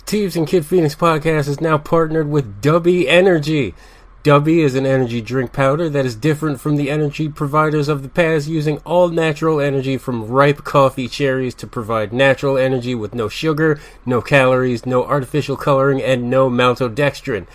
Teebs and Kidphoenix podcast is now partnered with Dubby Energy. Dubby is an energy drink powder that is different from the energy providers of the past, using all natural energy from ripe coffee cherries to provide natural energy with no sugar, no calories, no artificial coloring, and no maltodextrin.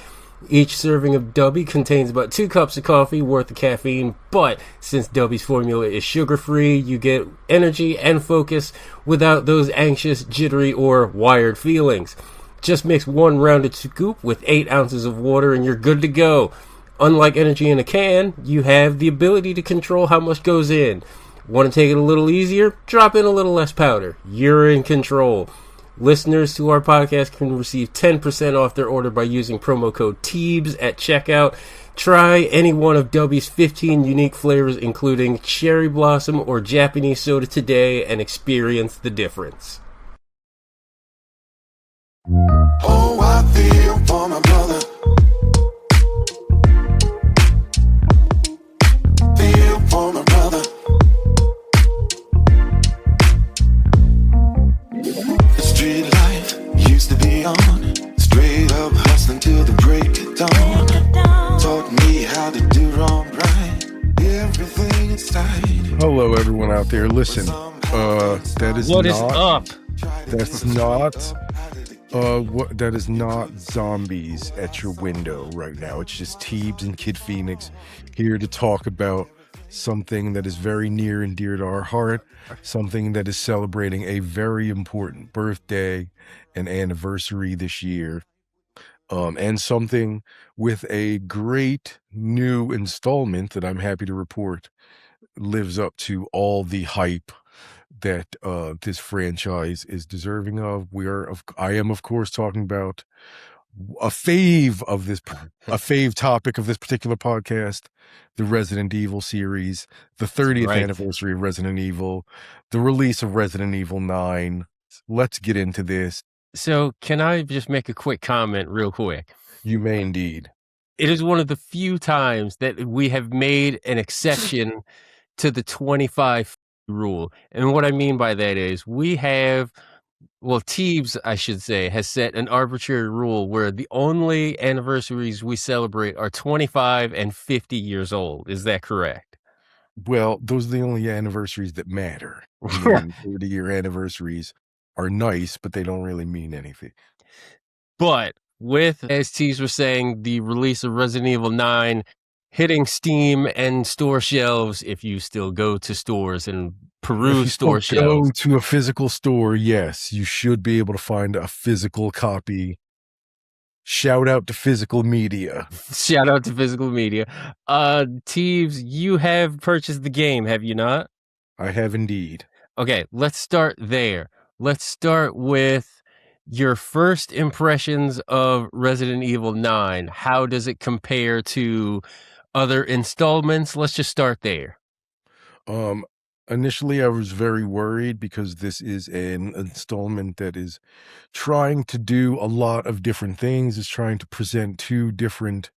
Each serving of Dubby contains about 2 cups of coffee worth of caffeine, but since Dubby's formula is sugar-free, you get energy and focus without those anxious, jittery, or wired feelings. Just mix 1 rounded scoop with 8 ounces of water and you're good to go. Unlike energy in a can, you have the ability to control how much goes in. Want to take it a little easier? Drop in a little less powder. You're in control. Listeners to our podcast can receive 10% off their order by using promo code Teebs at checkout. Try any one of Dubby's 15 unique flavors, including cherry blossom or Japanese soda today, and experience the difference. Oh, I feel for my brother. Feel for my brother. The street life used to be on. Straight up hustling till the break of dawn. Taught me how to do wrong right. Everything inside. Hello, everyone out there. Listen, that is What not. is up? That's not. That is not zombies at your window right now. It's just Teebs and Kidphoenix here to talk about something that is very near and dear to our heart, something that is celebrating a very important birthday and anniversary this year, and something with a great new installment that I'm happy to report lives up to all the hype that this franchise is deserving of. I am of course talking about a fave topic of this particular podcast, the Resident Evil series, the 30th anniversary of Resident Evil, the release of Resident Evil 9. Let's get into this. So, can I just make a quick comment real quick? You may indeed. It is one of the few times that we have made an exception to the 25 rule. And what I mean by that is Teebs, I should say, has set an arbitrary rule where the only anniversaries we celebrate are 25 and 50 years old. Is that correct? Well, those are the only anniversaries that matter. 30-year anniversaries are nice, but they don't really mean anything. But with, as Teebs was saying, the release of Resident Evil 9 hitting Steam and store shelves, if you still go to stores and peruse store shelves. Go to a physical store, yes, you should be able to find a physical copy. Shout out to physical media. Shout out to physical media. Teebs, you have purchased the game, have you not? I have indeed. Okay, let's start there. Let's start with your first impressions of Resident Evil 9. How does it compare to other installments? Let's just start there. Initially I was very worried because this is an installment that is trying to do a lot of different things. It's trying to present 2 different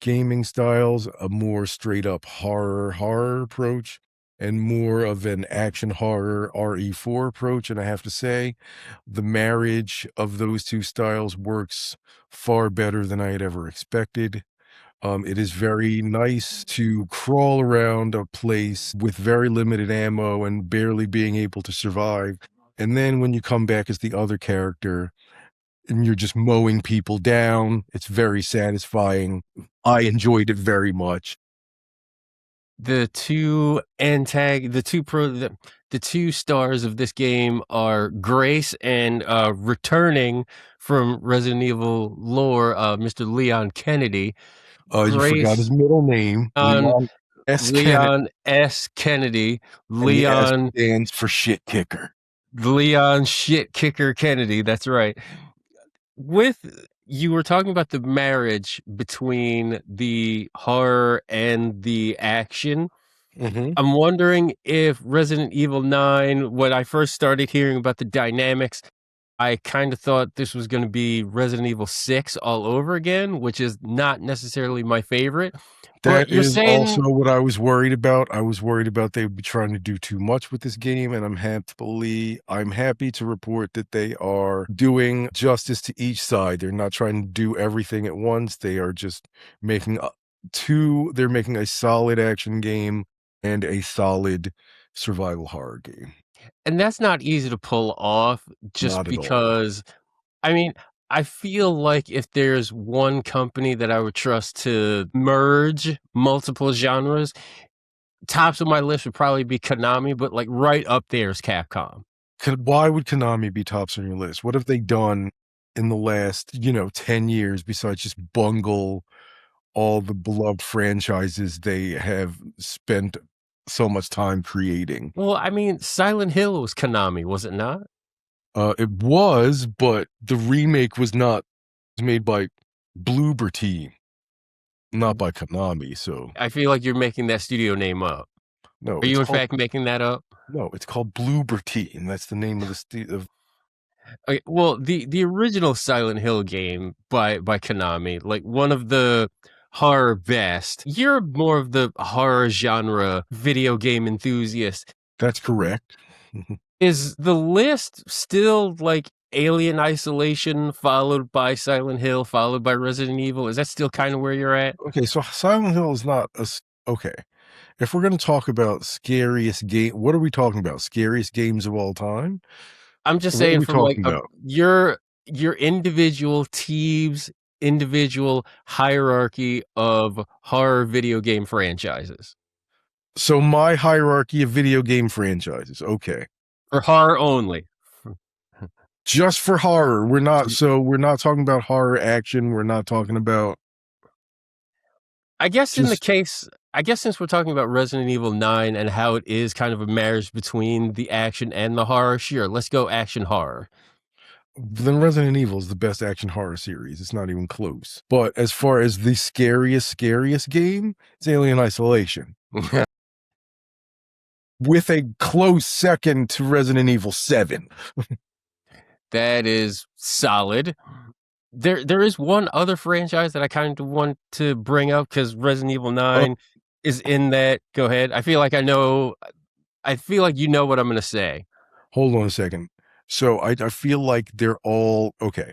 gaming styles, a more straight up horror approach and more of an action horror RE4 approach. And I have to say, the marriage of those 2 styles works far better than I had ever expected. It is very nice to crawl around a place with very limited ammo and barely being able to survive. And then when you come back as the other character and you're just mowing people down, it's very satisfying. I enjoyed it very much. The two stars of this game are Grace and returning from Resident Evil lore, Mr. Leon Kennedy. You forgot his middle name. Leon S. Kennedy. Leon stands for shit kicker. Leon Shit Kicker Kennedy. That's right. You were talking about the marriage between the horror and the action. Mm-hmm. I'm wondering if Resident Evil 9, when I first started hearing about the dynamics, I kind of thought this was going to be Resident Evil 6 all over again, which is not necessarily my favorite. But That you're is also saying, what I was worried about. I was worried about they would be trying to do too much with this game, and I'm happy to report that they are doing justice to each side. They're not trying to do everything at once. They are just making they're making a solid action game and a solid survival horror game. and that's not easy to pull off just Not at all. because, I mean, I feel like if there's one company that I would trust to merge multiple genres, tops of my list would probably be Konami, but like right up there is Capcom. Why would Konami be tops on your list? What have they done in the last, 10 years besides just bungle all the beloved franchises they have spent so much time creating? Well, I mean, Silent Hill was Konami, was it not? It was, but the remake was made by Bloober Team, not by Konami. So I feel like you're making that studio name up. no, Are you in fact making that up? it's called Bloober Team. That's the name of the Okay, well, the original Silent Hill game by Konami, like one of the horror best. You're more of the horror genre video game enthusiast. That's correct. Is the list still like Alien Isolation, followed by Silent Hill, followed by Resident Evil? Is that still kind of where you're at? Okay, so Silent Hill is not okay. If we're going to talk about scariest game, what are we talking about? Scariest games of all time? I'm just What are saying we from like talking about? your individual Teebs, individual hierarchy of horror video game franchises. So my hierarchy of video game franchises. Okay. For horror only. Just for horror. We're not talking about horror action. We're not talking about I guess just since we're talking about Resident Evil 9 and how it is kind of a marriage between the action and the horror, sure, let's go action horror. then Resident Evil is the best action horror series. It's not even close. But as far as the scariest game, it's Alien Isolation. With a close second to Resident Evil 7. That is solid. There is one other franchise that I kind of want to bring up because Resident Evil 9 is in that. Go ahead. I feel like you know what I'm going to say. Hold on a second. So I feel like they're all okay.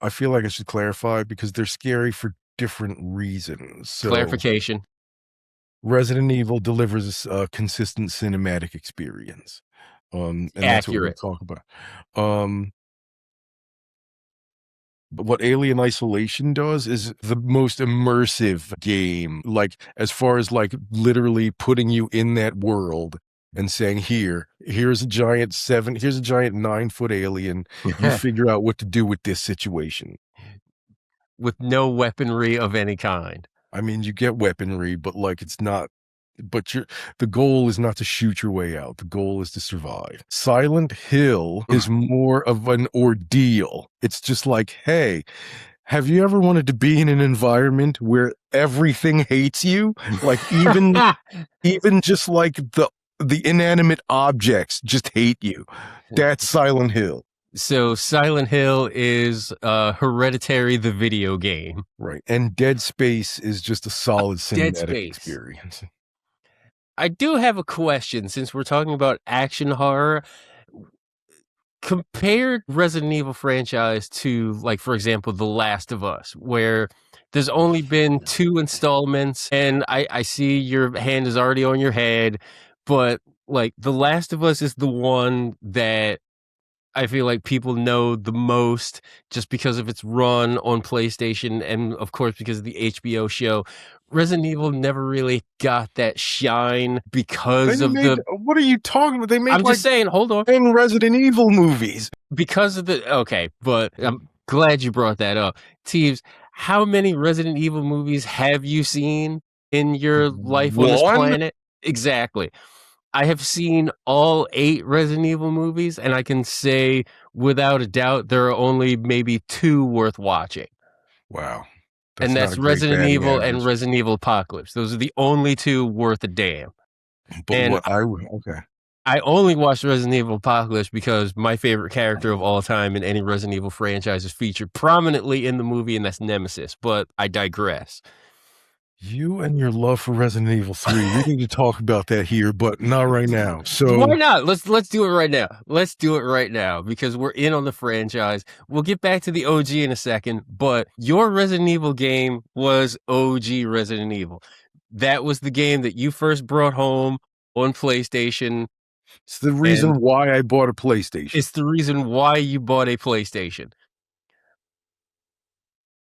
I feel like I should clarify because they're scary for different reasons. So Clarification. Resident Evil delivers a consistent cinematic experience. And that's what we're Accurate. talking about. But what Alien Isolation does is the most immersive game, like as far as like literally putting you in that world and saying, here's a giant 9-foot alien. You figure out what to do with this situation. With no weaponry of any kind. I mean, you get weaponry, but like it's not. But the goal is not to shoot your way out. The goal is to survive. Silent Hill is more of an ordeal. It's just like, hey, have you ever wanted to be in an environment where everything hates you? Like even just like the inanimate objects just hate you. That's Silent Hill. So Silent Hill is Hereditary, the video game. Right. And Dead Space is just a solid cinematic experience. I do have a question since we're talking about action horror. Compare Resident Evil franchise to, like, for example, The Last of Us, where there's only been 2 installments, and I see your hand is already on your head, but like The Last of Us is the one that I feel like people know the most just because of its run on PlayStation and of course because of the HBO show. Resident Evil never really got that shine because of what are you talking about? They made I'm just saying, hold on. 10 Resident Evil movies. Because of okay, but I'm glad you brought that up. Teebs, how many Resident Evil movies have you seen in your life on this planet? Exactly. I have seen all 8 Resident Evil movies, and I can say without a doubt there are only maybe 2 worth watching. Wow. And that's Resident Evil and Resident Evil Apocalypse. Those are the only 2 worth a damn. But and okay. I only watched Resident Evil Apocalypse because my favorite character of all time in any Resident Evil franchise is featured prominently in the movie, and that's Nemesis. But I digress. You and your love for Resident Evil 3. We need to talk about that here, but not right now. So why not? Let's do it right now. Let's do it right now because we're in on the franchise. We'll get back to the OG in a second, but your Resident Evil game was OG Resident Evil. That was the game that you first brought home on PlayStation. it's the reason why I bought a PlayStation. It's the reason why you bought a PlayStation.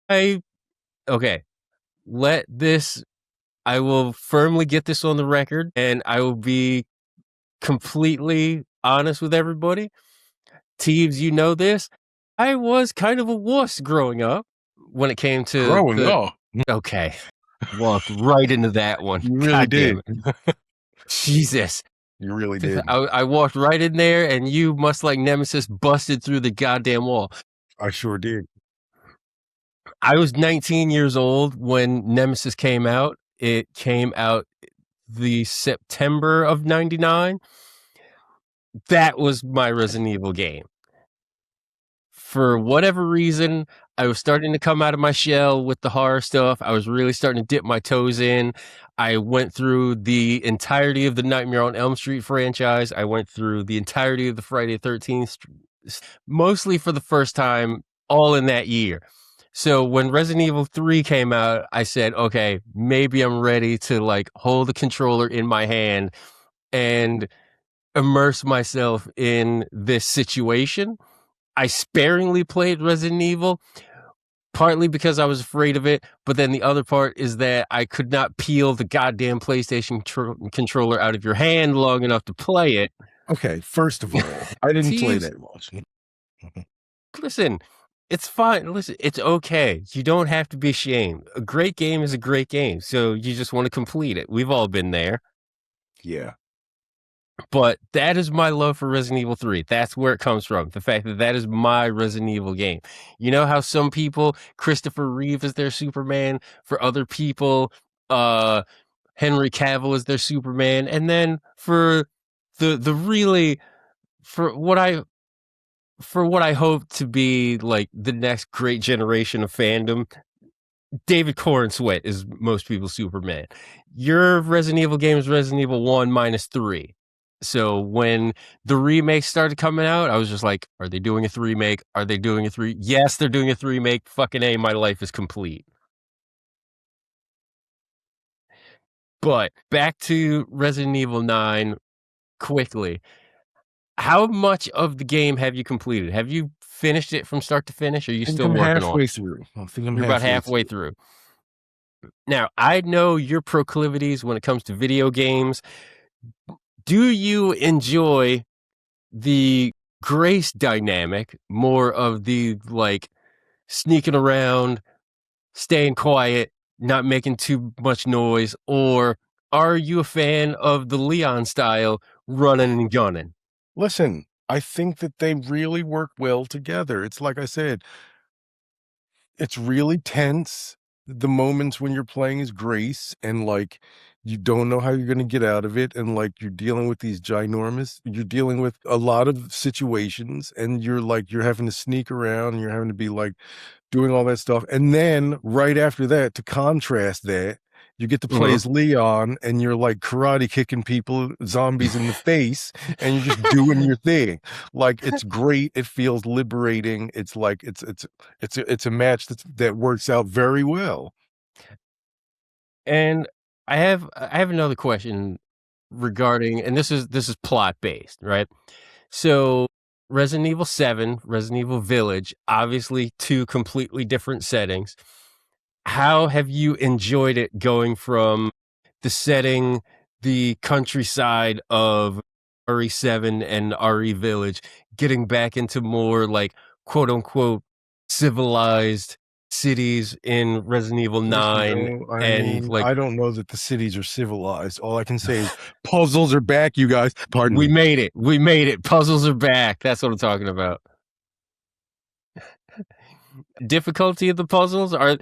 Okay. I will firmly get this on the record, and I will be completely honest with everybody. Teebs, you know this. I was kind of a wuss growing up when it came to Growing up. Okay. Walked right into that one. You really God did. damn it. Jesus. You really did. I walked right in there, and you, much like Nemesis, busted through the goddamn wall. I sure did. I was 19 years old when Nemesis came out. It came out the September of 99. That was my Resident Evil game. For whatever reason, I was starting to come out of my shell with the horror stuff. I was really starting to dip my toes in. I went through the entirety of the Nightmare on Elm Street franchise. I went through the entirety of the Friday the 13th, mostly for the first time, all in that year. So when Resident Evil 3 came out, I said, okay, maybe I'm ready to like hold the controller in my hand and immerse myself in this situation. I sparingly played Resident Evil, partly because I was afraid of it, but then the other part is that I could not peel the goddamn PlayStation controller out of your hand long enough to play it. Okay, first of all, I didn't play that much. Listen, it's fine. Listen, it's okay. You don't have to be ashamed. A great game is a great game, so you just want to complete it. We've all been there. Yeah. But that is my love for Resident Evil 3. That's where it comes from. The fact that is my Resident Evil game. You know how some people, Christopher Reeve is their Superman. For other people, Henry Cavill is their Superman. And then for what I hope to be like the next great generation of fandom, David Corenswet is most people's Superman. Your Resident Evil game is Resident Evil 1 -3. So when the remakes started coming out, I was just like, are they doing a 3 remake? Are they doing a 3? Yes, they're doing a 3 remake. Fucking A, my life is complete. But back to Resident Evil 9 quickly. How much of the game have you completed? Have you finished it from start to finish? Or are you still working on it? Halfway through. I think I'm You're about halfway through. Now, I know your proclivities when it comes to video games. Do you enjoy the Grace dynamic, more of the like sneaking around, staying quiet, not making too much noise, or are you a fan of the Leon style, running and gunning? Listen, I think that they really work well together. It's like I said, it's really tense. The moments when you're playing as Grace and like you don't know how you're going to get out of it, and like you're dealing with you're dealing with a lot of situations, and you're having to sneak around, and you're having to be like doing all that stuff. And then right after that, to contrast that, you get to play as Leon, and you're like karate kicking zombies in the face, and you're just doing your thing. Like, it's great. It feels liberating. It's like it's a match that works out very well. And I have another question regarding, and this is plot based, right? So Resident Evil 7, Resident Evil Village, obviously 2 completely different settings. How have you enjoyed it going from the setting, the countryside of RE7 and RE Village, getting back into more like quote unquote civilized cities in Resident Evil 9? I don't know that the cities are civilized. All I can say is puzzles are back, you guys. Pardon me. We made it. Puzzles are back. That's what I'm talking about. Difficulty of the puzzles, are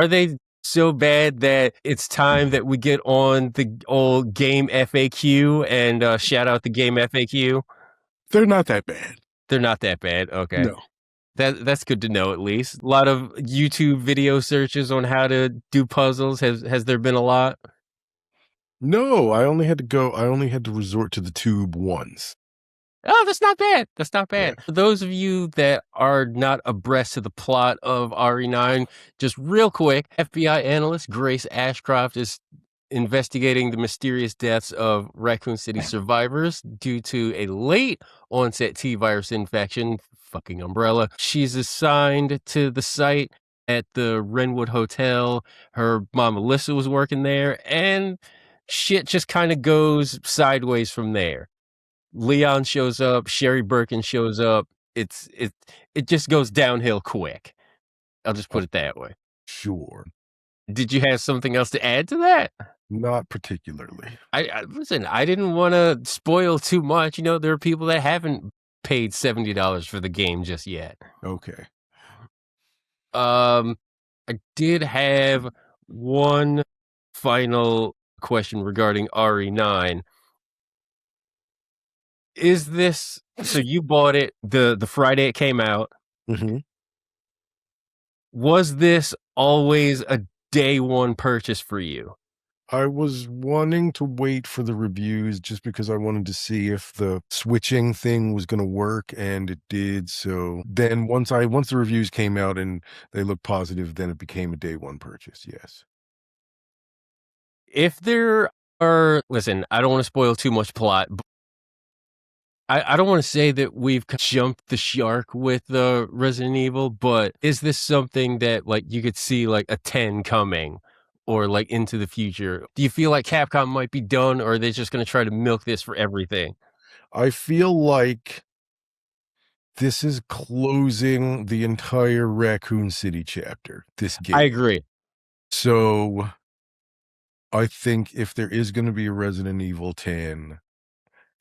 they so bad that it's time that we get on the old game FAQ and shout out the game FAQ. They're not that bad. They're not that bad. Okay. No. That's good to know at least. A lot of YouTube video searches on how to do puzzles. Has there been a lot? No, I only had to resort to the tube once. Oh, that's not bad. That's not bad. Yeah. For those of you that are not abreast of the plot of RE9, just real quick, FBI analyst Grace Ashcroft is investigating the mysterious deaths of Raccoon City survivors due to a late onset T virus infection. Fucking umbrella. She's assigned to the site at the Renwood Hotel. Her mom Alyssa was working there, and shit just kind of goes sideways from there. Leon shows up, Sherry Birkin shows up. It just goes downhill quick. I'll just put it that way. Sure. Did you have something else to add to that? Not particularly. I listen, I didn't want to spoil too much. You know, there are people that haven't paid $70 for the game just yet. Okay. I did have one final question regarding RE9. Is this so you bought it the Friday it came out? Mm-hmm. Was this always a day one purchase for you? I was wanting to wait for the reviews just because I wanted to see if the switching thing was going to work, and it did. So then once the reviews came out and they looked positive, then it became a day one purchase. Yes. If there are, listen, I don't want to spoil too much plot. But I don't want to say that we've jumped the shark with Resident Evil, but is this something that like you could see like a 10 coming or like into the future? Do you feel like Capcom might be done, or are they just going to try to milk this for everything? I feel like this is closing the entire Raccoon City chapter, this game. I agree. So I think if there is going to be a Resident Evil 10,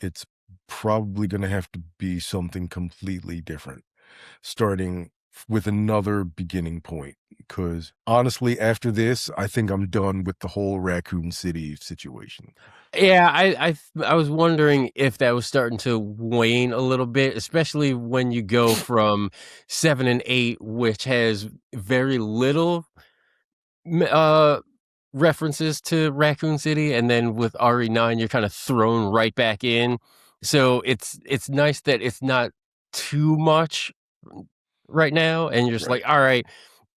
it's probably going to have to be something completely different, starting with another beginning point. Because honestly, after this, I think I'm done with the whole Raccoon City situation. Yeah, I was wondering if that was starting to wane a little bit, especially when you go from 7 and 8, which has very little references to Raccoon City, and then with RE9 you're kind of thrown right back in. So it's nice that it's not too much right now, and you're just Right. like, all right,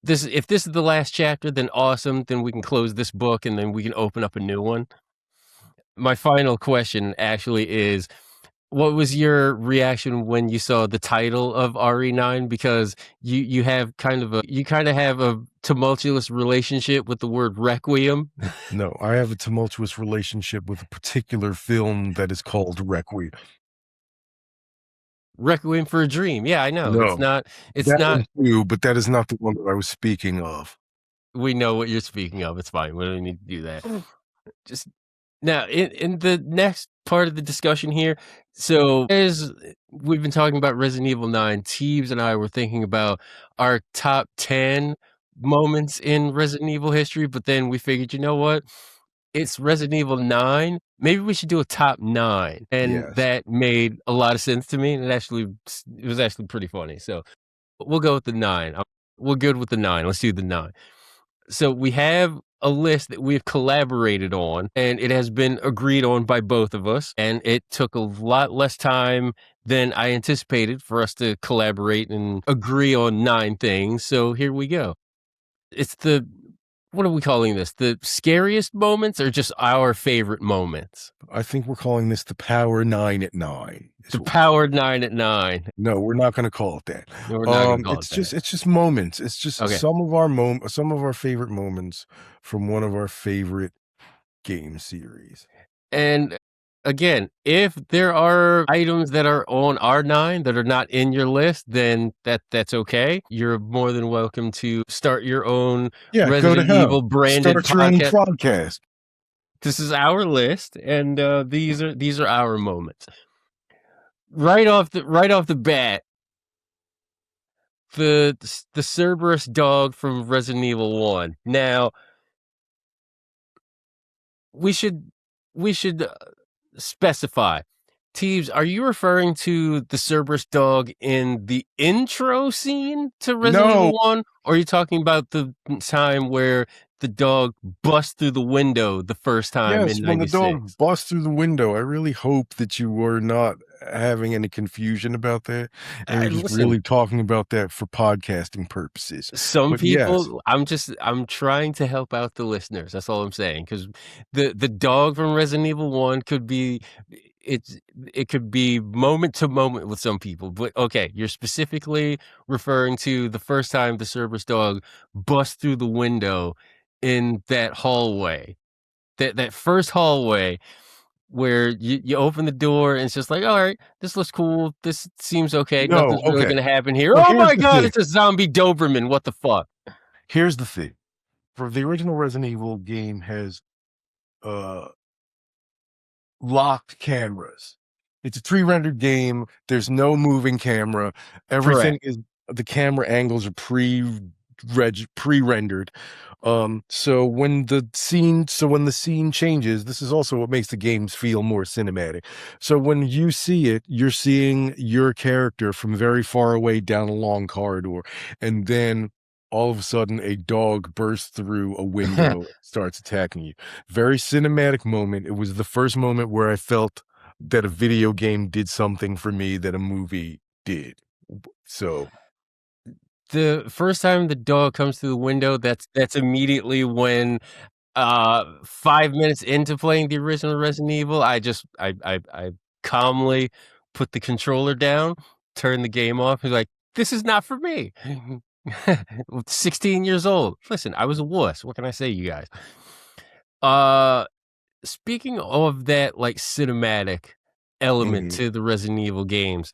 if this is the last chapter, then awesome, then we can close this book and then we can open up a new one. My final question actually is, what was your reaction when you saw the title of RE9? Because you have kind of a tumultuous relationship with the word Requiem. No, I have a tumultuous relationship with a particular film that is called Requiem. Requiem for a Dream. Yeah, I know. No, It's that not. one too, but that is not the one that I was speaking of. We know what you're speaking of. It's fine. We don't need to do that. Just now, in the next part of the discussion here, so as we've been talking about Resident Evil 9, Teebs and I were thinking about our top 10 moments in Resident Evil history, but then we figured, you know what? It's Resident Evil 9. Maybe we should do a top 9. And Yes. that made a lot of sense to me, and it was actually pretty funny. So we'll go with the 9. We're good with the 9. Let's do the 9. So we have a list that we've collaborated on, and it has been agreed on by both of us, and it took a lot less time than I anticipated for us to collaborate and agree on 9 things. So here we go. It's what are we calling this? The scariest moments, or just our favorite moments? I think we're calling this the Power 9 at 9. The Power 9 at 9. No, we're not going to call it that. No, we're not gonna call it's it just that. it's just moments. It's just Okay. some of our favorite moments from one of our favorite game series. And again, if there are items that are on R9 that are not in your list, then that's okay. You're more than welcome to start your own Yeah, go to Resident hell. Evil branded Start your own podcast. podcast. This is our list, and these are our moments. Right off the bat, the Cerberus dog from Resident Evil 1. Now, we should we should specify. Teebs, are you referring to the Cerberus dog in the intro scene to Resident No, Evil 1? Or are you talking about the time where the dog busts through the window the first time yes, in when the dog 96? busts through the window, I really hope that you were not having any confusion about that, and you're just Listen, really talking about that for podcasting purposes. some But yes, people, I'm trying to help out the listeners. That's all I'm saying. Because the dog from Resident Evil 1 could be, it's it could be moment to moment with some people. But okay, you're specifically referring to the first time the Cerberus dog busts through the window in that hallway. That first hallway where you open the door and it's just like, all right, this looks cool. This seems okay. no, Nothing's really okay. gonna happen here. So Oh here's my the god, thing. it's a zombie Doberman. What the fuck? Here's the thing. For the original Resident Evil game has uh locked cameras. It's a pre-rendered game. There's no moving camera. Everything Correct. is the camera angles are pre-rendered. So when the scene changes, this is also what makes the games feel more cinematic. So when you see it, you're seeing your character from very far away down a long corridor, and then all of a sudden a dog bursts through a window and starts attacking you. Very cinematic moment. It was the first moment where I felt that a video game did something for me that a movie did. So The first time the dog comes through the window, that's immediately when 5 minutes into playing the original Resident Evil, I calmly put the controller down, turn the game off, and like, this is not for me. 16 years old. Listen, I was a wuss. What can I say, you guys? Uh Speaking of that like cinematic element mhm. to the Resident Evil games,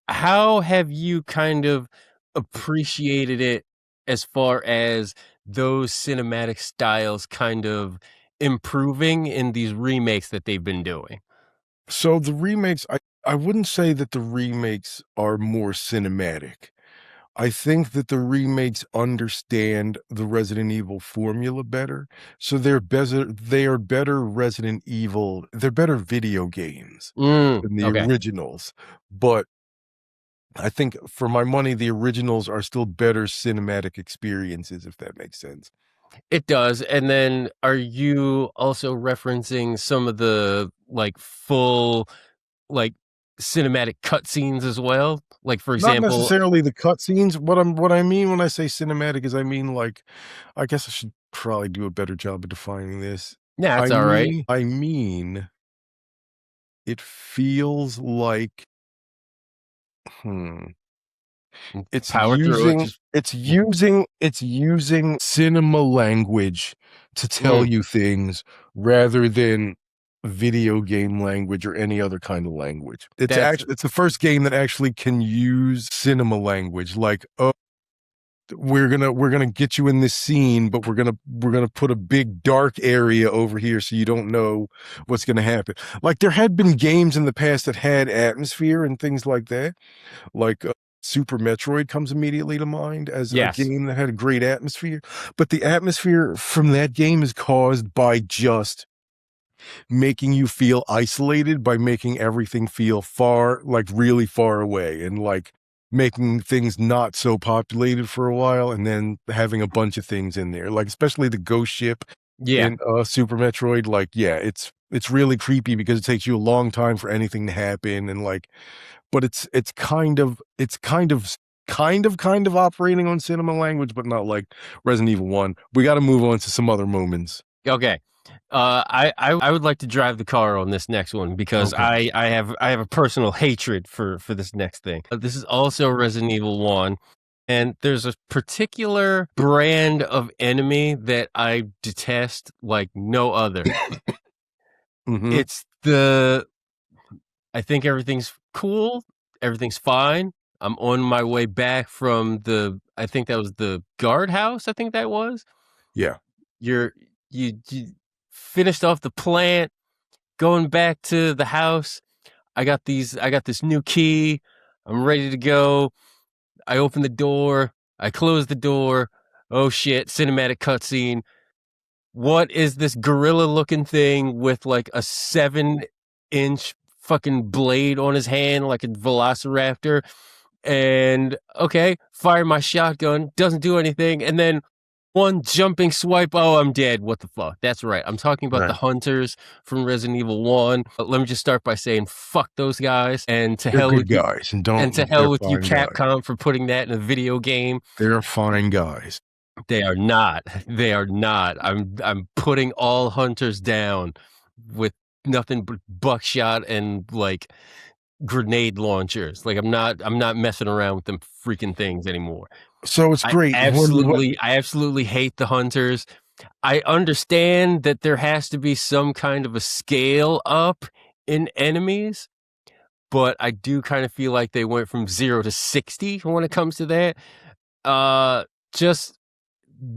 how have you kind of appreciated it as far as those cinematic styles kind of improving in these remakes that they've been doing? So the remakes, I wouldn't say that the remakes are more cinematic. I think that the remakes understand the Resident Evil formula better, so they are better Resident Evil, they're better video games than the Okay. originals. But I think for my money, the originals are still better cinematic experiences, if that makes sense. It does. And then are you also referencing some of the like full like cinematic cutscenes as well? Like for Not example, necessarily the cutscenes. What I mean when I say cinematic is I mean like I guess I should probably do a better job of defining this. yeah, it's I all right. mean I mean it feels like hmm it's Power through it. using Just it's using it's using cinema language to tell mm, you things rather than video game language or any other kind of language. that's It's the first game that actually can use cinema language like, "Oh, we're gonna get you in this scene, but we're gonna put a big dark area over here so you don't know what's gonna happen." Like there had been games in the past that had atmosphere and things like that. Like Super Metroid comes immediately to mind as a yes. game that had a great atmosphere, but the atmosphere from that game is caused by just making you feel isolated, by making everything feel far, like really far away, and like making things not so populated for a while, and then having a bunch of things in there, like especially the ghost ship Yeah. in Super Metroid. Like, yeah, it's really creepy because it takes you a long time for anything to happen, and like, but it's kind of operating on cinema language, but not like Resident Evil 1. We got to move on to some other moments. Okay. I would like to drive the car on this next one because Okay. I have a personal hatred for this next thing. This is also Resident Evil 1, and there's a particular brand of enemy that I detest like no other. Mhm. It's the I think everything's cool, everything's fine. I'm on my way back from I think that was the guardhouse, I think that was. Yeah. You're you finished off the plant, going back to the house. I got this new key. I'm ready to go. I open the door. I close the door. Oh shit, cinematic cutscene. what is this gorilla looking thing with like a 7-inch fucking blade on his hand like a velociraptor? And okay, fire my shotgun, doesn't do anything, and then one jumping swipe, oh, I'm dead. What the fuck? That's right. I'm talking about the Right. hunters from Resident Evil 1. But let me just start by saying fuck those guys, and to They're hell good with you, guys, and and to hell they're with you, fine guys. Capcom, for putting that in a video game. They're fine guys. They are not. They are not. I'm putting all hunters down with nothing but buckshot and like grenade launchers. Like I'm not messing around with them freaking things anymore. So it's I great. absolutely hate the hunters. I understand that there has to be some kind of a scale up in enemies, but I do kind of feel like they went from 0 to 60 when it comes to that. Just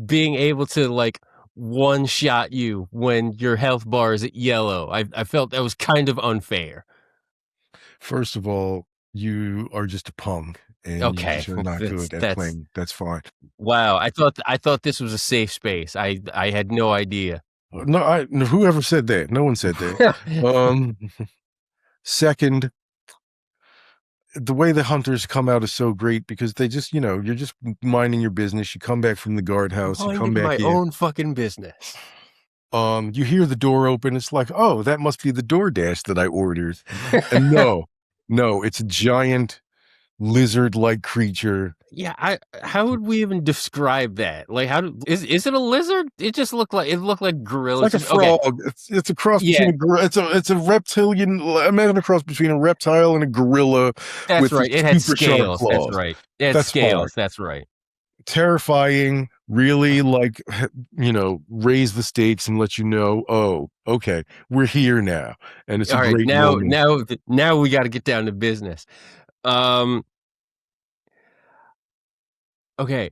being able to like one shot you when your health bar is at yellow. I felt that was kind of unfair. First of all, you are just a punk, and you Okay, just are not good at that's playing. That's fine. wow. I thought this was a safe space. I had no idea. No, whoever said that? No one said that. Second, the way the hunters come out is so great because they just, you're just minding your business. You come back from the guardhouse, you come Minding my back in. own fucking business. You hear the door open. It's like, oh, that must be the DoorDash that I ordered. And no, it's a giant lizard-like creature. Yeah, how would we even describe that? Like, is it a lizard? It looked like gorilla. It's like a frog. Okay. It's a cross between it's a reptilian. Imagine a cross between a reptile and a gorilla. That's with right. It had super sharp scales. claws. That's right. It had scales. That's right. Terrifying. Really, like, raise the stakes and let you know. Oh, okay, we're here now, and it's All a right, great now moment. now we got to get down to business. Okay,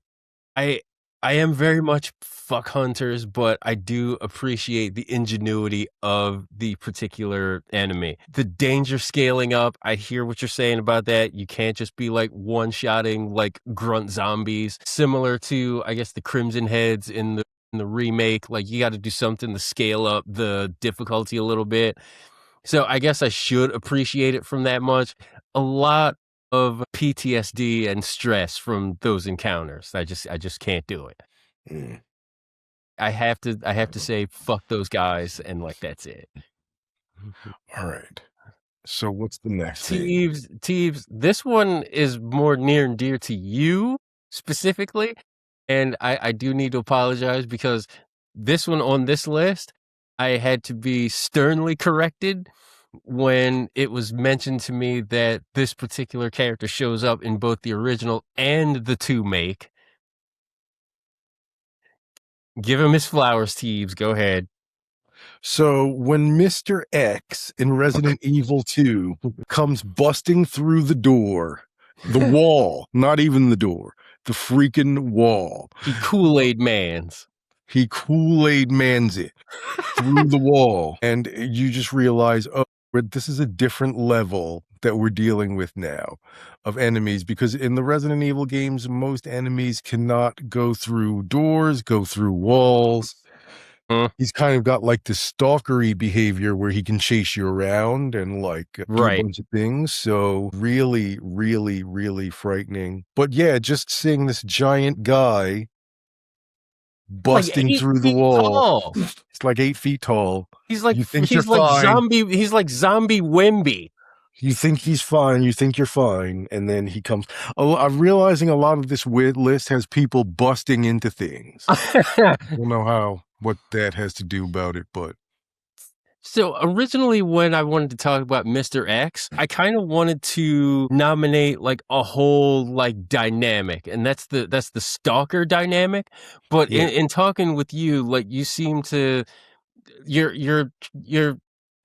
I I am very much fuck hunters, but I do appreciate the ingenuity of the particular enemy. The danger scaling up, I hear what you're saying about that. You can't just be like one-shotting like grunt zombies, similar to I guess the Crimson Heads in the remake. Like you got to do something to scale up the difficulty a little bit. So I guess I should appreciate it from that much. A lot of PTSD and stress from those encounters. I just can't do it. Mm. I have to say fuck those guys and like that's it. All right. So what's the next thing? Teebs, this one is more near and dear to you specifically, and I do need to apologize because this one on this list, I had to be sternly corrected when it was mentioned to me that this particular character shows up in both the original and the 2 make. Give him his flowers, Teebs. Go ahead. So when Mr. X in Resident Evil 2 comes busting through the door, the wall, not even the door, the freaking wall. He Kool-Aid mans. He Kool-Aid mans it through the wall. And you just realize, oh, this is a different level that we're dealing with now of enemies, because in the Resident Evil games, most enemies cannot go through doors, go through walls. He's kind of got like this stalkery behavior where he can chase you around and like do a bunch of things. So really, really, really frightening. But yeah, just seeing this giant guy busting like through the wall. Tall. It's like 8 feet tall. He's like you think he's you're like fine. zombie. He's like zombie Wimby. You think he's fine. You think you're fine, and then he comes. I'm realizing a lot of this weird list has people busting into things. I don't know what that has to do about it, but. So originally when I wanted to talk about Mr. X, I kind of wanted to nominate like a whole like dynamic, and that's the stalker dynamic. But in talking with you, like you seem to you're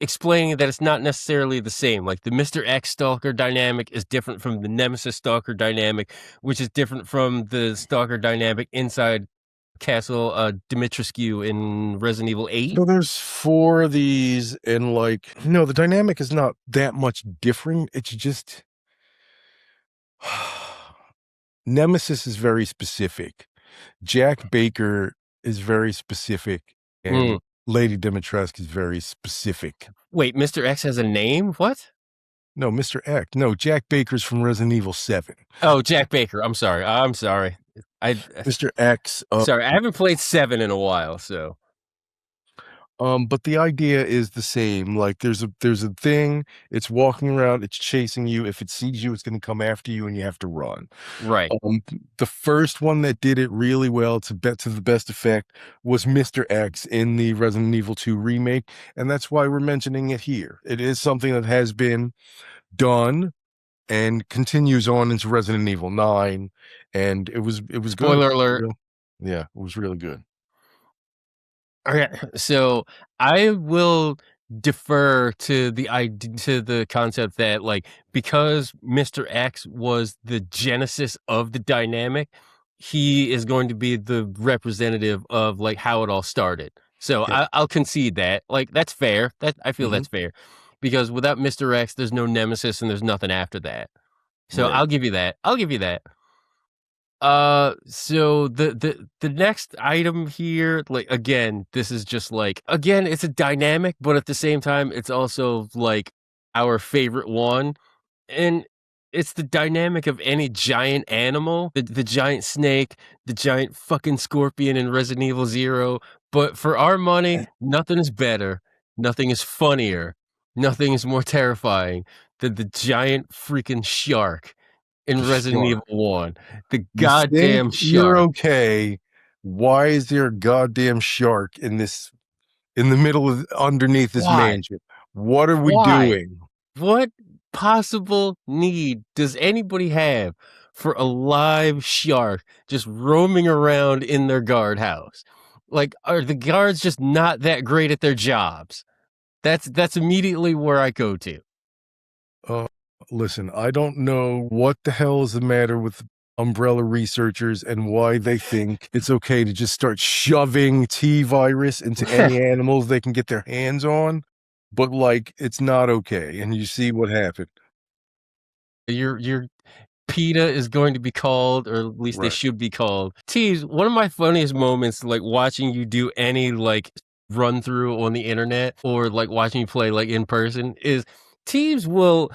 explaining that it's not necessarily the same. Like the Mr. X stalker dynamic is different from the Nemesis stalker dynamic, which is different from the stalker dynamic inside Castle Dimitrescu in Resident Evil 8. So there's 4 of these, and like, no, the dynamic is not that much different. It's just Nemesis is very specific. Jack Baker is very specific. and Lady Dimitrescu is very specific. Wait, Mr. X has a name? What? No, Mr. X. No, Jack Baker's from Resident Evil 7. Oh, Jack Baker. I'm sorry. Mr. X. Sorry, I haven't played 7 in a while, so. But the idea is the same. Like there's a thing, it's walking around, it's chasing you. If it sees you, it's gonna come after you and you have to run. Right. The first one that did it really well to the best effect was Mr. X in the Resident Evil 2 remake, and that's why we're mentioning it here. It is something that has been done and continues on into Resident Evil 9, and it was good. Spoiler alert. Yeah, it was really good. Okay, so I will defer to the concept that, like, because Mr. X was the genesis of the dynamic, he is going to be the representative of like how it all started. So Yeah. I'll concede that. Like, that's fair. I feel that's fair, because without Mr. X, there's no Nemesis and there's nothing after that. So Right. I'll give you that. So the next item here, like, again, this is just like, again, it's a dynamic, but at the same time, it's also like our favorite one. And it's the dynamic of any giant animal, the giant snake, the giant fucking scorpion in Resident Evil 0. But for our money, nothing is better, nothing is funnier, nothing is more terrifying than the giant freaking shark in Resident Evil 1. The goddamn shark. You're okay. Why is there a goddamn shark in the middle of underneath this mansion? What are we doing? What possible need does anybody have for a live shark just roaming around in their guardhouse? Like, are the guards just not that great at their jobs? That's immediately where I go to. Listen, I don't know what the hell is the matter with Umbrella researchers and why they think it's okay to just start shoving T-virus into any animals they can get their hands on, but like, it's not okay. And you see what happened. Your PETA is going to be called, or at least they should be called. Teebs, one of my funniest moments, like watching you do any like run through on the internet or like watching you play like in person, is Teebs will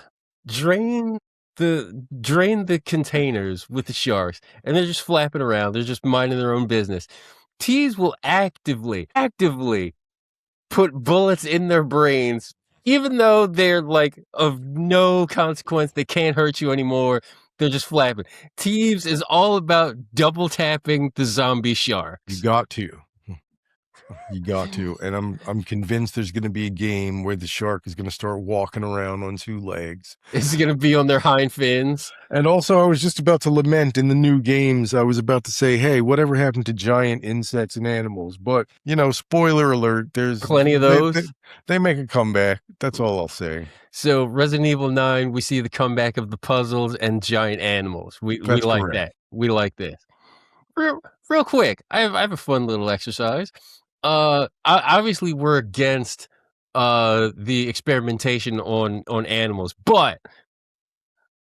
drain the containers with the sharks, and they're just flapping around. They're just minding their own business. Teebs will actively put bullets in their brains, even though they're like of no consequence. They can't hurt you anymore. They're just flapping. Teebs is all about double tapping the zombie sharks. You got to. And I'm convinced there's going to be a game where the shark is going to start walking around on 2 legs. It's going to be on their hind fins. And also, I was just about to lament in the new games. I was about to say, hey, whatever happened to giant insects and animals? But, you know, spoiler alert, there's plenty of those. They make a comeback. That's all I'll say. So Resident Evil 9, we see the comeback of the puzzles and giant animals. We like correct. that. We like this. Real quick, I have a fun little exercise. Obviously we're against the experimentation on animals, but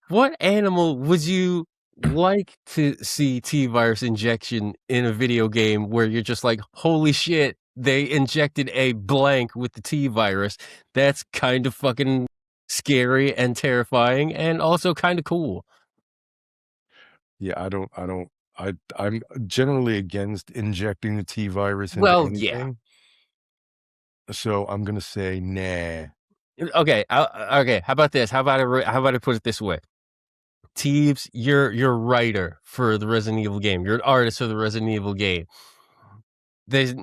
what animal would you like to see T-virus injection in a video game where you're just like, holy shit, they injected a blank with the T-virus? That's kind of fucking scary and terrifying and also kind of cool. Yeah, I'm generally against injecting the T-virus into anything. Yeah. So I'm going to say nah. Okay, okay. How about this? How about I put it this way? Teebs, you're writer for the Resident Evil game. You're an artist for the Resident Evil game. This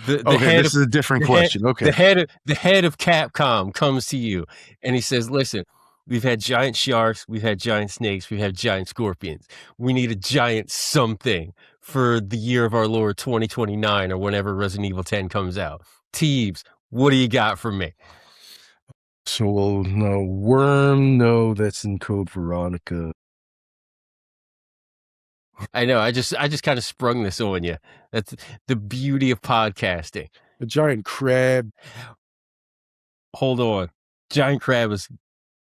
is a different question. Okay. The head of Capcom comes to you and he says, listen, we've had giant sharks, we've had giant snakes, we've had giant scorpions. We need a giant something for the year of our Lord 2029 or whenever Resident Evil 10 comes out. Teebs, what do you got for me? So no worm, no, that's in Code Veronica. I know, I just kind of sprung this on you. That's the beauty of podcasting. A giant crab. Hold on. Giant crab is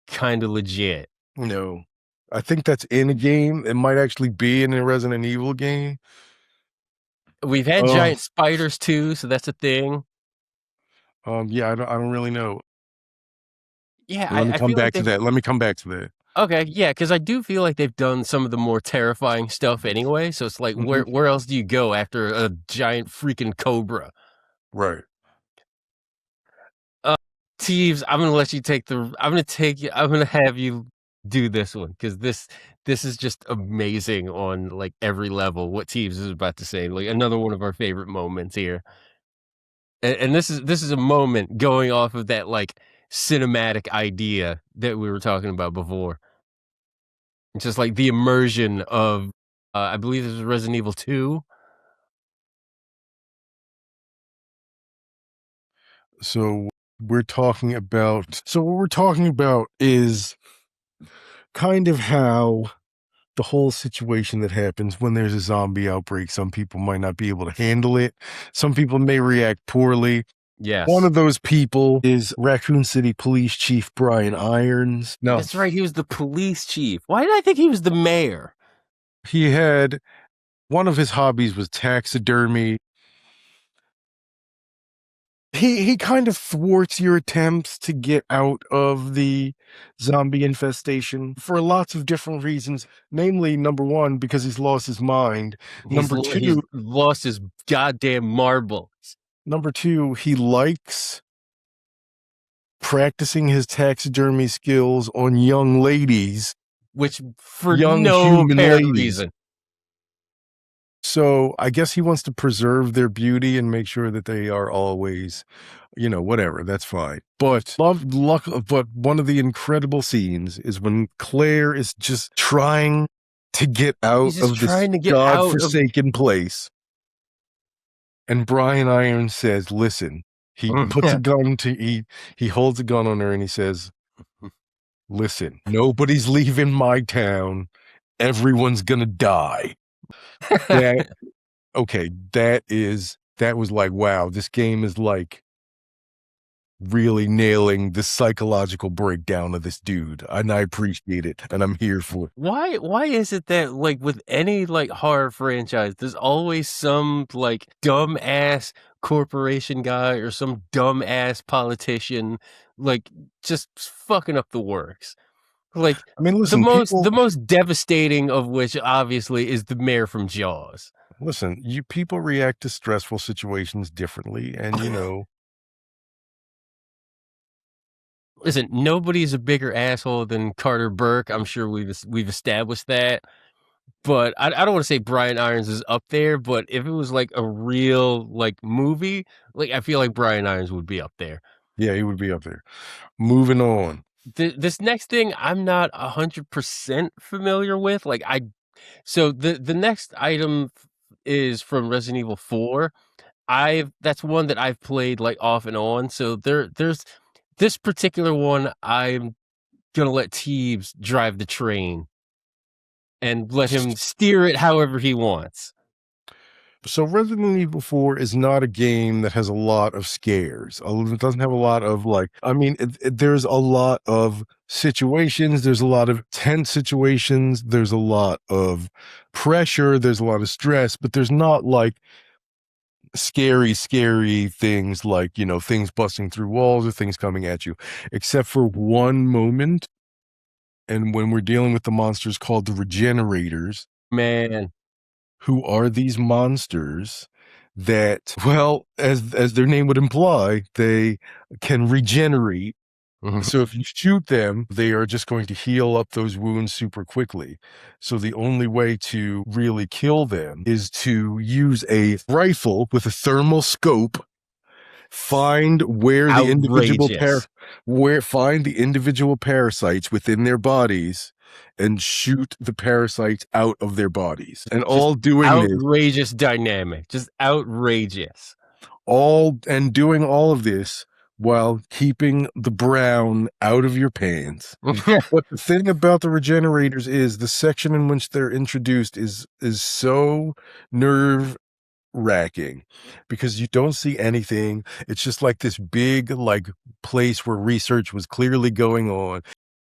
kind of legit. No. I think that's in a game. It might actually be in a Resident Evil game. We've had giant spiders too, so that's a thing. Yeah, I don't really know. Yeah, Let me I come feel like back to they've that. Let me come back to that. okay, yeah, because I do feel like they've done some of the more terrifying stuff anyway. So it's like, Mhm. where else do you go after a giant freaking cobra? Right. Teeves, I'm gonna let you take the. I'm gonna take you. I'm gonna have you do this one because this is just amazing on like every level. What Teeves is about to say, like another one of our favorite moments here, and this is a moment going off of that like cinematic idea that we were talking about before. It's just like the immersion of, I believe this was Resident Evil 2. So we're talking about. So what we're talking about is kind of how the whole situation that happens when there's a zombie outbreak. Some people might not be able to handle it. Some people may react poorly. One Yes, of those people is Raccoon City Police Chief Brian Irons. Now, that's right. He was the police chief. Why did I think he was the mayor? he had one of his hobbies was taxidermy. He kind of thwarts your attempts to get out of the zombie infestation for lots of different reasons. Namely, number one, because he's lost his mind. Number He's two, lost his goddamn marbles. he likes practicing his taxidermy skills on young ladies, Which for young no human apparent ladies. reason. So I guess he wants to preserve their beauty and make sure that they are always, whatever. That's fine. But but one of the incredible scenes is when Claire is just trying to get out He's just of this trying to get out of. godforsaken place. And Brian Irons says, listen, he puts a gun he holds a gun on her and he says, listen, nobody's leaving my town. Everyone's gonna die. That okay, that was like, wow, this game is like really nailing the psychological breakdown of this dude. And I appreciate it. And I'm here for it. Why is it that like with any like horror franchise, there's always some like dumb ass corporation guy or some dumb ass politician like just fucking up the works. Like I mean, listen, the most devastating of which obviously is the mayor from Jaws. you people react to stressful situations differently. And Listen, nobody's a bigger asshole than Carter Burke. I'm sure we've established that. But I don't want to say Brian Irons is up there, but if it was like a real like movie, like I feel like Brian Irons would be up there. yeah, he would be up there. Moving on. This next thing I'm not 100% familiar with. So the next item is from Resident Evil 4. That's one that I've played like off and on. So there's this particular one I'm gonna let Teebs drive the train and let him steer it however he wants. So Resident Evil 4 is not a game that has a lot of scares. It doesn't have a lot of there's a lot of situations. There's a lot of tense situations. There's a lot of pressure. There's a lot of stress, but there's not like scary things like, things busting through walls or things coming at you, except for one moment. And when we're dealing with the monsters called the Regenerators, Man, who are these monsters that, well, as their name would imply, they can regenerate. So if you shoot them, they are just going to heal up those wounds super quickly. So the only way to really kill them is to use a rifle with a thermal scope, find where the outrageous. find the individual parasites within their bodies and shoot the parasites out of their bodies. And Just outrageous dynamic. Just outrageous. doing all of this while keeping the brown out of your pants. But the thing about the Regenerators is the section in which they're introduced is so nerve racking because you don't see anything. It's just like this big like place where research was clearly going on.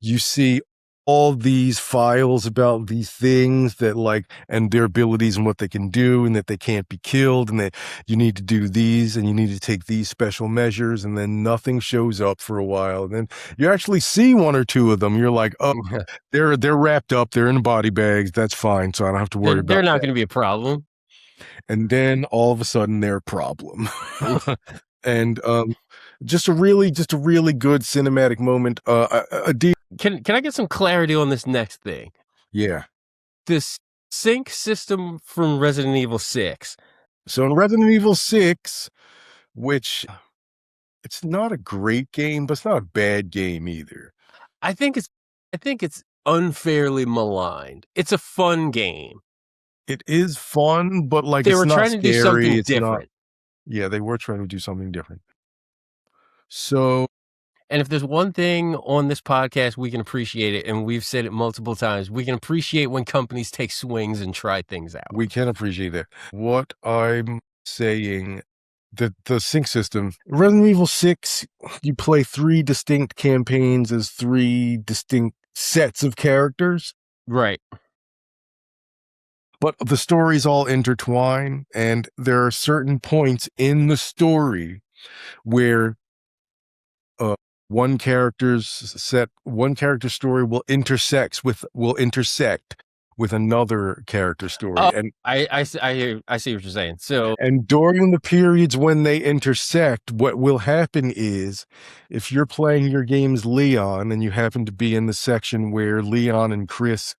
You see all these files about these things that like, and their abilities and what they can do, and that they can't be killed, and that you need to do these and you need to take these special measures, and then nothing shows up for a while. And then you actually see one or two of them. You're like, oh, they're wrapped up, they're in body bags. That's fine. So I don't have to worry about They're not that. going to be a problem. And then all of a sudden they're a problem. And just a really good cinematic moment. Can I get some clarity on this next thing? Yeah. This sync system from Resident Evil 6. So in Resident Evil 6, which it's not a great game, but it's not a bad game either. I think it's unfairly maligned. It's a fun game. It is fun, but like they were trying to do something different. Yeah, they were trying to do something different. So, and if there's one thing on this podcast we can appreciate it, and we've said it multiple times, we can appreciate when companies take swings and try things out. We can appreciate that. What I'm saying, the sync system, Resident Evil 6, you play 3 distinct campaigns as 3 distinct sets of characters. Right. But the stories all intertwine, and there are certain points in the story where one character's story will intersect with another character story. And I see what you're saying. So, and during the periods when they intersect, what will happen is, if you're playing your game as Leon and you happen to be in the section where Leon and Chris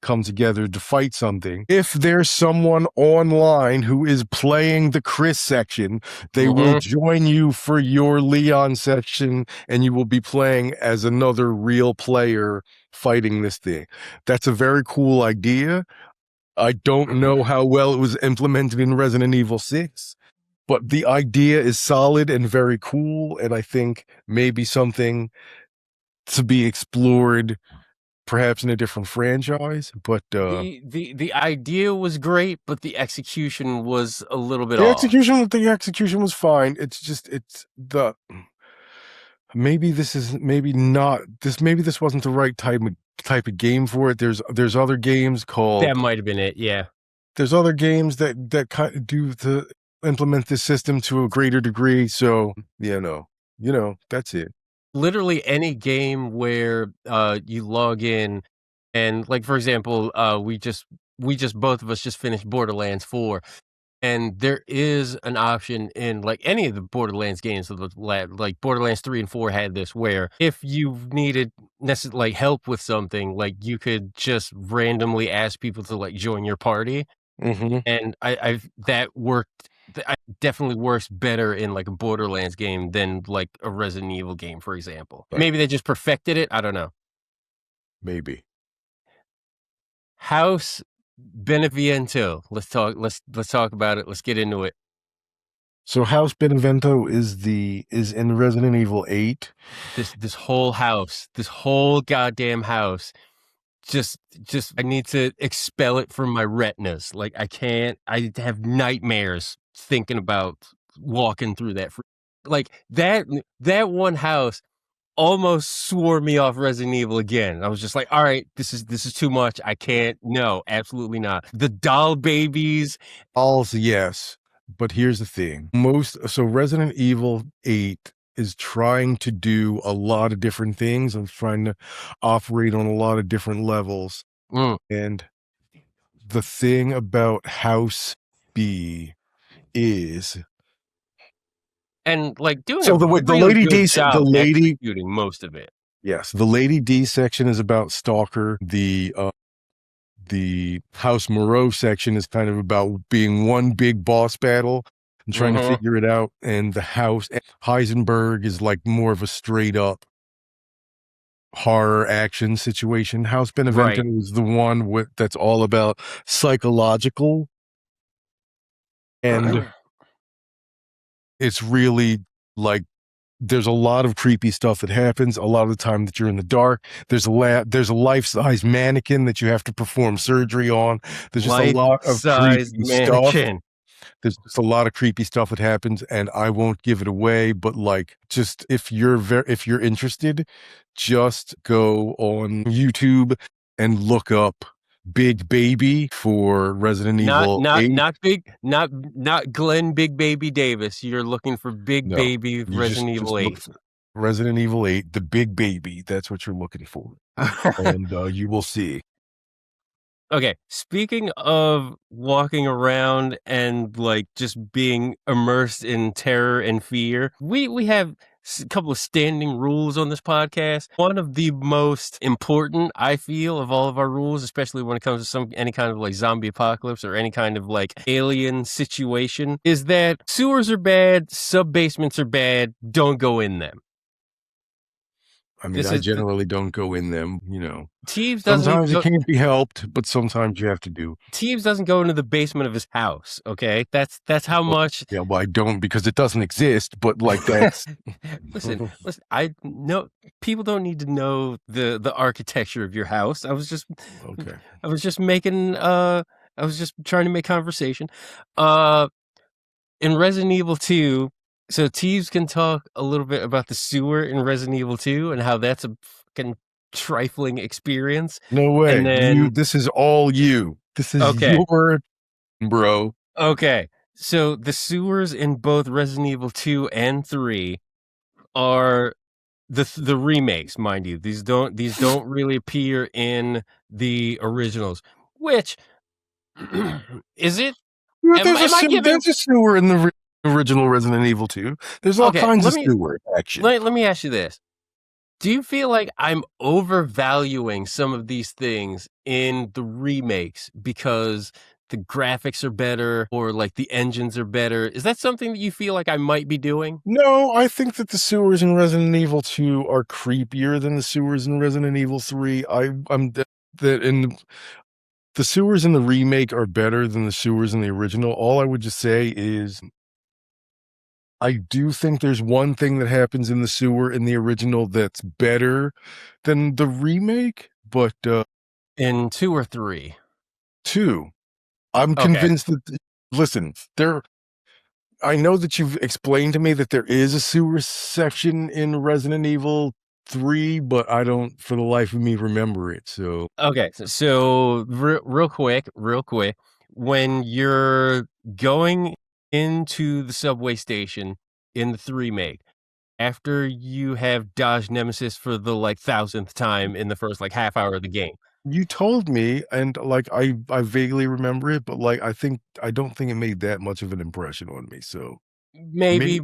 come together to fight something, if there's someone online who is playing the Chris section, they will join you for your Leon section, and you will be playing as another real player fighting this thing. That's a very cool idea. I don't know how well it was implemented in Resident Evil 6, but the idea is solid and very cool, and I think maybe something to be explored perhaps in a different franchise. But the idea was great, but the execution was a little bit off. The execution was fine. It's just maybe this wasn't the right type of game for it. There's other games called, that might have been it. Yeah, there's other games that kind of do to implement this system to a greater degree. So that's it. Literally any game where you log in, and like, for example, we just both of us just finished Borderlands 4, and there is an option in like any of the Borderlands games, like Borderlands 3 and 4 had this, where if you needed like help with something, like you could just randomly ask people to like join your party. And that worked. It definitely works better in like a Borderlands game than like a Resident Evil game, for example. Right. Maybe they just perfected it. I don't know. Maybe. House Benevento. Let's talk about it. Let's get into it. So House Benevento is in Resident Evil 8. This whole house, this whole goddamn house. Just I need to expel it from my retinas. Like I have nightmares thinking about walking through that. Like that one house almost swore me off Resident Evil again. I was just like, all right, this is too much. I can't. No, absolutely not. The doll babies. Also, yes. But here's the thing. Resident Evil 8 is trying to do a lot of different things and trying to operate on a lot of different levels. And the thing about House B is, and like doing so the Lady D, the lady executing most of it. Yes, the Lady D section is about Stalker. The House Moreau section is kind of about being one big boss battle and trying to figure it out. And the House Heisenberg is like more of a straight up horror action situation. House Benevento is the one that's all about psychological, and it's really like there's a lot of creepy stuff that happens a lot of the time that you're in the dark. There's a life-size mannequin that you have to perform surgery on. There's just a lot of creepy stuff. There's just a lot of creepy stuff that happens, and I won't give it away. But like, just if you're interested, just go on YouTube and look up Big Baby for Resident Evil 8. Not Glenn Big Baby Davis. You're looking for Big No, Baby you Resident Evil look 8. for Resident Evil 8, the Big Baby. That's what you're looking for, and you will see. Okay, speaking of walking around and like just being immersed in terror and fear, we have a couple of standing rules on this podcast. One of the most important, I feel, of all of our rules, especially when it comes to any kind of like zombie apocalypse or any kind of like alien situation, is that sewers are bad, sub basements are bad, don't go in them. I mean, I generally don't go in them, Teebs doesn't sometimes it can't be helped, but sometimes you have to do. Teebs doesn't go into the basement of his house, okay? That's how much. Yeah, well, I don't, because it doesn't exist, but like that's listen, I know people don't need to know the architecture of your house. I was just okay. I was just trying to make conversation. In Resident Evil 2, so Teebs can talk a little bit about the sewer in Resident Evil 2 and how that's a fucking trifling experience. No way. And then This is all you. This is your bro. Okay. So the sewers in both Resident Evil 2 and 3 are the remakes, mind you. These don't really appear in the originals. Which is it? There's a sewer in the original Resident Evil 2. There's all kinds of sewer action. Let me ask you this. Do you feel like I'm overvaluing some of these things in the remakes because the graphics are better or like the engines are better? Is that something that you feel like I might be doing? No, I think that the sewers in Resident Evil 2 are creepier than the sewers in Resident Evil 3. The sewers in the remake are better than the sewers in the original. All I would just say is I do think there's one thing that happens in the sewer in the original that's better than the remake, but in 2 or 3? 2. I'm convinced that listen, I know that you've explained to me that there is a sewer section in Resident Evil 3, but I don't for the life of me remember it. So so real quick, when you're going into the subway station in the 3 remake, after you have dodged Nemesis for the like 1000th time in the first like half hour of the game. You told me, and like I vaguely remember it, but like I don't think it made that much of an impression on me. So maybe,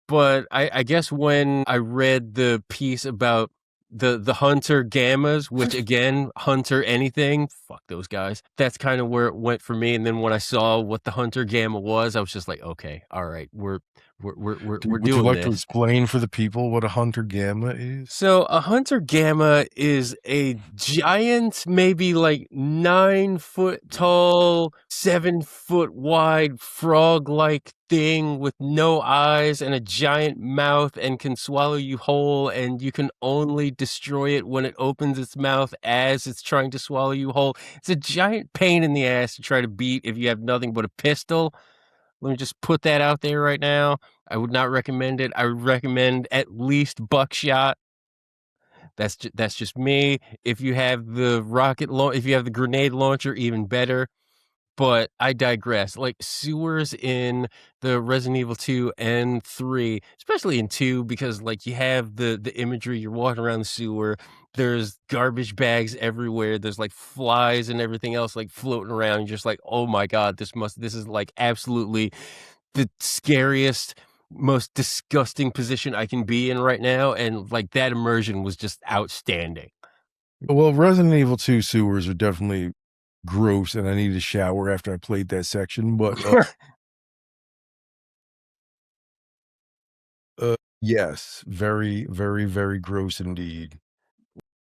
but I guess when I read the piece about the Hunter Gammas, which again, Hunter anything, fuck those guys. That's kind of where it went for me. And then when I saw what the Hunter Gamma was, I was just like, okay, all right, we're doing Would you like this. to explain for the people what a Hunter Gamma is? So a Hunter Gamma is a giant, maybe like 9 foot tall, 7 foot wide frog-like thing with no eyes and a giant mouth and can swallow you whole, and you can only destroy it when it opens its mouth as it's trying to swallow you whole. It's a giant pain in the ass to try to beat if you have nothing but a pistol. Let me just put that out there right now. I would not recommend it. I would recommend at least buckshot. That's just me. If you have the if you have the grenade launcher, even better. But I digress. Like sewers in the Resident Evil 2 and 3, especially in 2, because like you have the imagery, you're walking around the sewer, there's garbage bags everywhere, there's like flies and everything else like floating around. You're just like, oh my God, this is like absolutely the scariest, most disgusting position I can be in right now. And like that immersion was just outstanding. Well, Resident Evil 2 sewers are definitely gross, and I need a shower after I played that section, but yes, very, very, very gross indeed.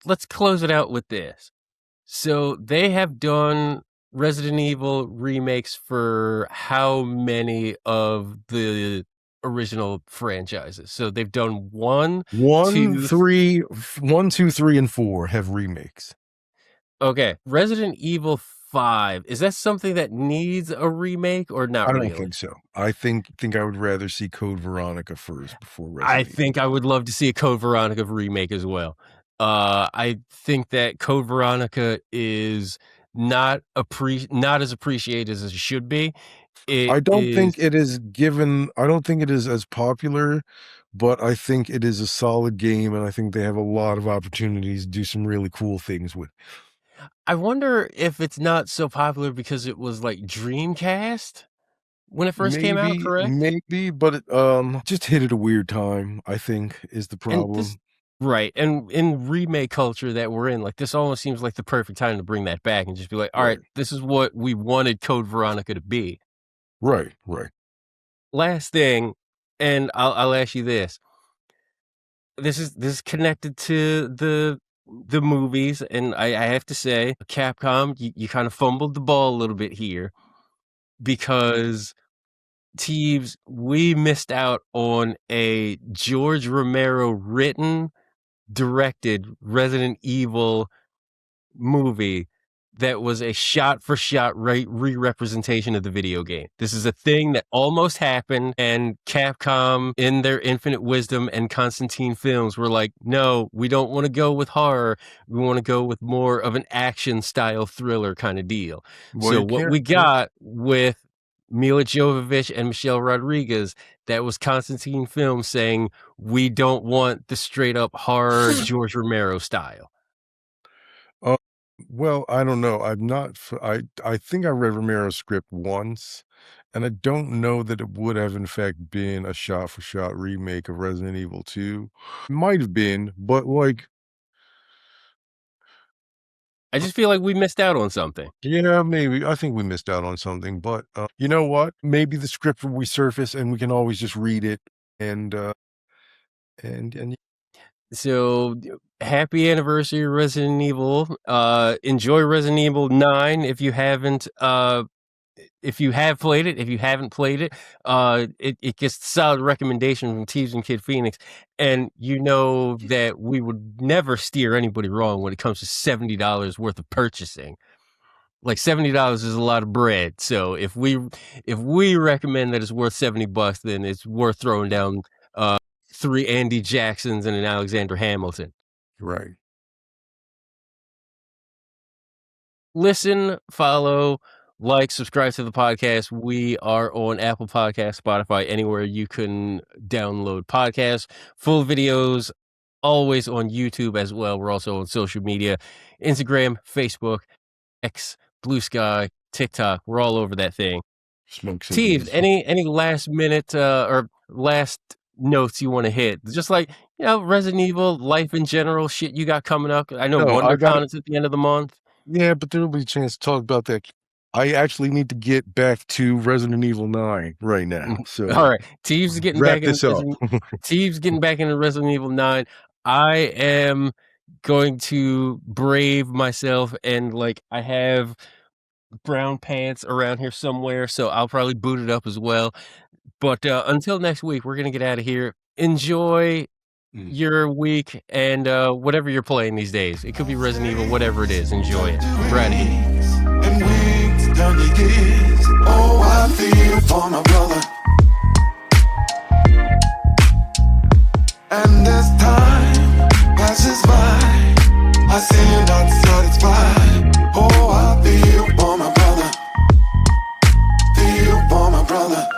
Let's close it out with this. So they have done Resident Evil remakes for how many of the original franchises? So they've done 1, 2, 3, and 4 have remakes. Okay, Resident Evil 5. Is that something that needs a remake or not I don't really? think so. I think I would rather see Code Veronica first before I Resident Evil. think I would love to see a Code Veronica remake as well. I think that Code Veronica is not as appreciated as it should be. It I don't is think it is as popular, but I think it is a solid game, and I think they have a lot of opportunities to do some really cool things with. I wonder if it's not so popular because it was like Dreamcast when it first came out, correct? Maybe, but it, just hit at a weird time, I think, is the And this problem. right, and in remake culture that we're in, like, this almost seems like the perfect time to bring that back and just be like, "Alright, Right. this is what we wanted Code Veronica to be." Right. Last thing, and I'll ask you this. This is connected to the movies, and I have to say, Capcom, you kind of fumbled the ball a little bit here because Teebs, we missed out on a George Romero written, directed Resident Evil movie that was a shot-for-shot re-representation of the video game. This is a thing that almost happened, and Capcom, in their infinite wisdom and Constantine Films, were like, no, we don't want to go with horror. We want to go with more of an action-style thriller kind of deal. Well, So you what can't we got with Mila Jovovich and Michelle Rodriguez, that was Constantine Films saying, we don't want the straight-up horror George Romero style. uh, well, I don't know. I'm not f I think I read Romero's script once, and I don't know that it would have, in fact, been a shot-for-shot remake of Resident Evil 2. Might have been, but, like, I just feel like we missed out on something. yeah, maybe. I think we missed out on something, but, you know what? Maybe the script will resurface, and we can always just read it, and, and So, happy anniversary, Resident Evil. Enjoy Resident Evil 9 if you haven't, if you have played it. If you haven't played it, it gets a solid recommendation from Teebs and Kidphoenix. And you know that we would never steer anybody wrong when it comes to $70 worth of purchasing. Like $70 is a lot of bread. So if we recommend that it's worth $70, then it's worth throwing down 3 Andy Jacksons and an Alexander Hamilton. right. Listen, follow, like, subscribe to the podcast. We are on Apple Podcasts, Spotify, anywhere you can download podcasts. Full videos, always on YouTube as well. We're also on social media, Instagram, Facebook, X, Blue Sky, TikTok. We're all over that thing. Smoke Teebs, signals. any last minute or last notes you want to hit? Just like, Resident Evil, life in general, shit you got coming up. I know No, I got WonderCon is at the end of the month. Yeah, but there'll be a chance to talk about that. I actually need to get back to Resident Evil 9 right now, so All right, Teebs is getting wrap back in this up. Teebs getting back into Resident Evil 9. I am going to brave myself, and like I have brown pants around here somewhere, so I'll probably boot it up as well. But until next week, we're gonna get out of here. Enjoy your week and whatever you're playing these days. It could be Resident Evil, whatever it is. Enjoy it. We're out of here. And weeks turn to years. Oh, I feel for my brother. And